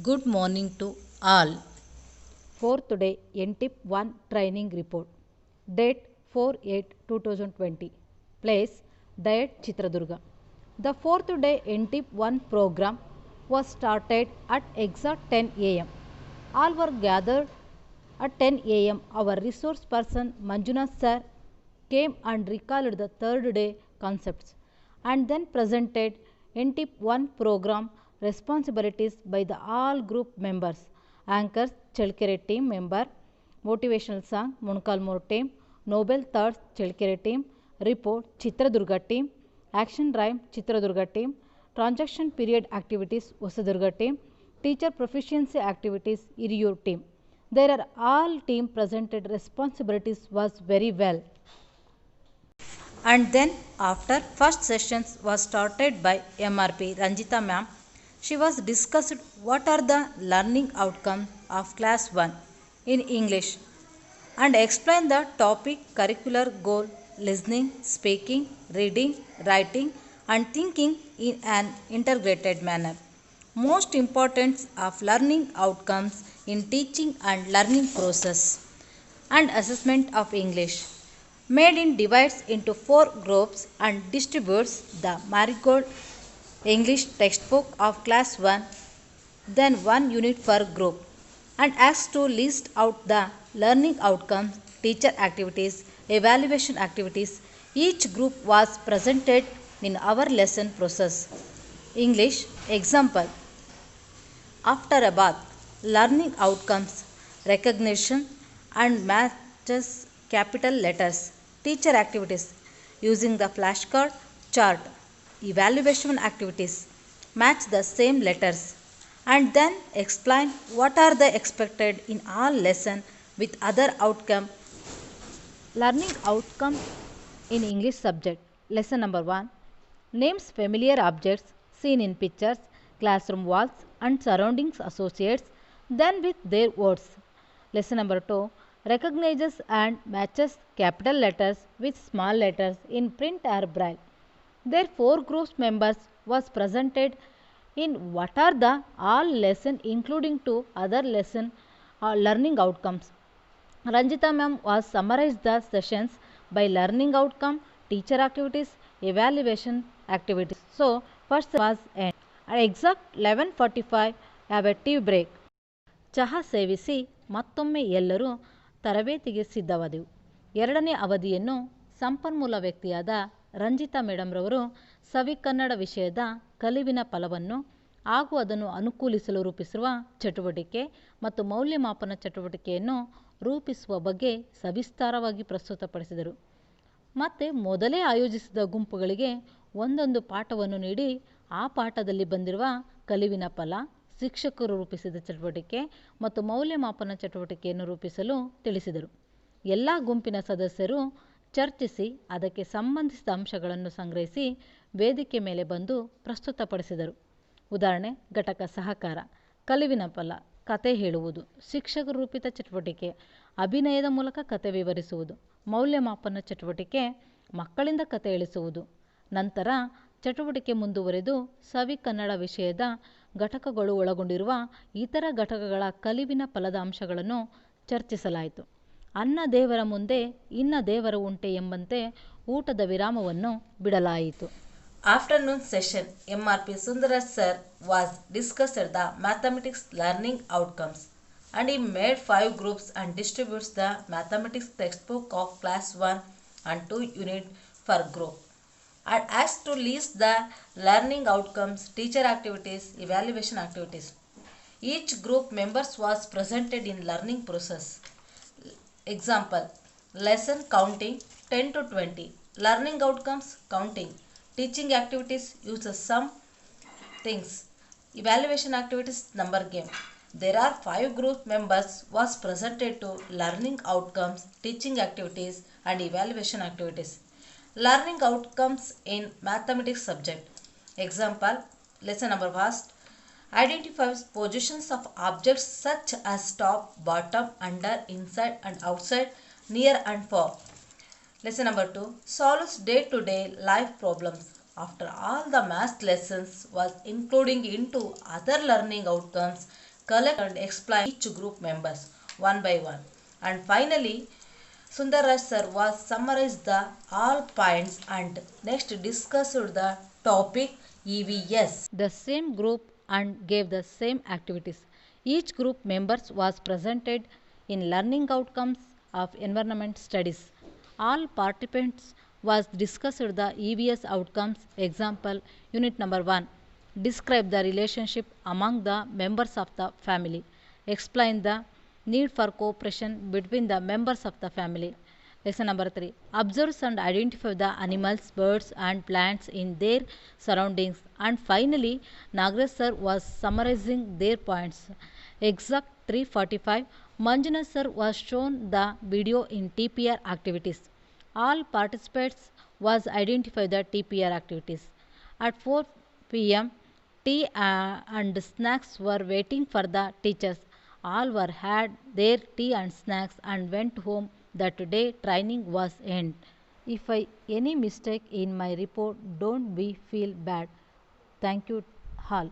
Good morning to all. Fourth day NTIP 1 training report. Date 4/8/2020. Place Diet Chitradurga. The fourth day NTIP 1 program was started at exact 10 am. All were gathered at 10 am. Our resource person Manjunath sir came and recalled the third day concepts and then presented NTIP 1 program responsibilities by the all group members. Anchors Chelkere team member, motivational song Munkalmur team, Nobel Thirds Chelkere team, report Chitradurga team, action rhyme Chitradurga team, transaction period activities Hosadurga team, teacher proficiency activities Iriyur team. There are all team presented responsibilities was very well. And then after first sessions was started by MRP Ranjita ma'am, she was discussed what are the learning outcomes of class 1 in English and explain the topic curricular goal listening, speaking, reading, writing and thinking in an integrated manner. Most importance of learning outcomes in teaching and learning process and assessment of English. Made in divides into 4 groups and distributes the Marigold English textbook of class 1, then 1 unit per group, and asks to list out the learning outcomes, teacher activities, evaluation activities. Each group was presented in our lesson process. English example. After a bath, learning outcomes, recognition and matches capital letters. Teacher activities using the flashcard chart. Evaluation activities match the same letters and then explain what are the expected in all lesson with other outcome. Learning outcome in English subject. Lesson number 1. Names familiar objects seen in pictures, classroom walls and surroundings associates then with their words. Lesson number 2. Recognizes and matches capital letters with small letters in print or braille. Their 4 groups members was presented in what are the all lesson including to other lesson learning outcomes. Ranjita ma'am was summarized the sessions by learning outcome, teacher activities, evaluation activities. So first was end. At exact 11:45 have a tea break. ಚಹಾ ಸೇವಿಸಿ ಮತ್ತೊಮ್ಮೆ ಎಲ್ಲರೂ ತರಬೇತಿಗೆ ಸಿದ್ಧವಾದೆವು. ಎರಡನೇ ಅವಧಿಯನ್ನು ಸಂಪನ್ಮೂಲ ವ್ಯಕ್ತಿಯಾದ ರಂಜಿತಾ ಮೇಡಮ್ರವರು ಸವಿಕನ್ನಡ ವಿಷಯದ ಕಲಿವಿನ ಫಲವನ್ನು ಹಾಗೂ ಅದನ್ನು ಅನುಕೂಲಿಸಲು ರೂಪಿಸಿರುವ ಚಟುವಟಿಕೆ ಮತ್ತು ಮೌಲ್ಯಮಾಪನ ಚಟುವಟಿಕೆಯನ್ನು ರೂಪಿಸುವ ಬಗ್ಗೆ ಸವಿಸ್ತಾರವಾಗಿ ಪ್ರಸ್ತುತಪಡಿಸಿದರು. ಮತ್ತು ಮೊದಲೇ ಆಯೋಜಿಸಿದ ಗುಂಪುಗಳಿಗೆ ಒಂದೊಂದು ಪಾಠವನ್ನು ನೀಡಿ ಆ ಪಾಠದಲ್ಲಿ ಬಂದಿರುವ ಕಲಿವಿನ ಫಲ, ಶಿಕ್ಷಕರು ರೂಪಿಸಿದ ಚಟುವಟಿಕೆ ಮತ್ತು ಮೌಲ್ಯಮಾಪನ ಚಟುವಟಿಕೆಯನ್ನು ರೂಪಿಸಲು ತಿಳಿಸಿದರು. ಎಲ್ಲ ಗುಂಪಿನ ಸದಸ್ಯರು ಚರ್ಚಿಸಿ ಅದಕ್ಕೆ ಸಂಬಂಧಿಸಿದ ಅಂಶಗಳನ್ನು ಸಂಗ್ರಹಿಸಿ ವೇದಿಕೆ ಮೇಲೆ ಬಂದು ಪ್ರಸ್ತುತಪಡಿಸಿದರು. ಉದಾಹರಣೆ ಘಟಕ ಸಹಕಾರ, ಕಲಿವಿನ ಫಲ, ಕತೆ ಹೇಳುವುದು, ಶಿಕ್ಷಕರು ರೂಪಿತ ಚಟುವಟಿಕೆ, ಅಭಿನಯದ ಮೂಲಕ ಕತೆ ವಿವರಿಸುವುದು, ಮೌಲ್ಯಮಾಪನ ಚಟುವಟಿಕೆ, ಮಕ್ಕಳಿಂದ ಕತೆ ಹೇಳಿಸುವುದು. ನಂತರ ಚಟುವಟಿಕೆ ಮುಂದುವರೆದು ಸವಿಕನ್ನಡ ವಿಷಯದ ಘಟಕಗಳು ಒಳಗೊಂಡಿರುವ ಇತರ ಘಟಕಗಳ ಕಲಿವಿನ ಫಲದ ಅಂಶಗಳನ್ನು ಚರ್ಚಿಸಲಾಯಿತು. ಅನ್ನ ದೇವರ ಮುಂದೆ ಇನ್ನ ದೇವರ ಉಂಟೆ ಎಂಬಂತೆ ಊಟದ ವಿರಾಮವನ್ನು ಬಿಡಲಾಯಿತು. Afternoon session MRP Sundaras sir was discussed the mathematics learning outcomes and he made 5 groups and distributes the mathematics textbook of class 1 and 2 unit per group and asked to list the learning outcomes, teacher activities, evaluation activities. Each group members was presented in learning process. Example, lesson counting 10 to 20, learning outcomes counting, teaching activities uses some things, evaluation activities number game. There are 5 group members was presented to learning outcomes, teaching activities and evaluation activities. Learning outcomes in mathematics subject. Example, lesson number first, identifies positions of objects such as top, bottom, under, inside and outside, near and far. Lesson number 2, solves day-to-day life problems. After all the math lessons was including into other learning outcomes, collect and explain each group members one by one. And finally, Sundaraj sir was summarized the all points and next discussed the topic EVS. The same group and gave the same activities. Each group members was presented in learning outcomes of environment studies. All participants was discussed the EVS outcomes. Example, unit number 1. Describe the relationship among the members of the family. Explain the need for cooperation between the members of the family. Lesson number 3. Observe and identify the animals, birds and plants in their surroundings. And finally, Nagraj sir was summarizing their points. Exact 3:45. Manjuna sir was shown the video in TPR activities. All participants was identify the TPR activities. At 4 p.m., tea and snacks were waiting for the teachers. All were had their tea and snacks and went home. The today training was end. If I any mistake in my report, don't be feel bad. Thank you all.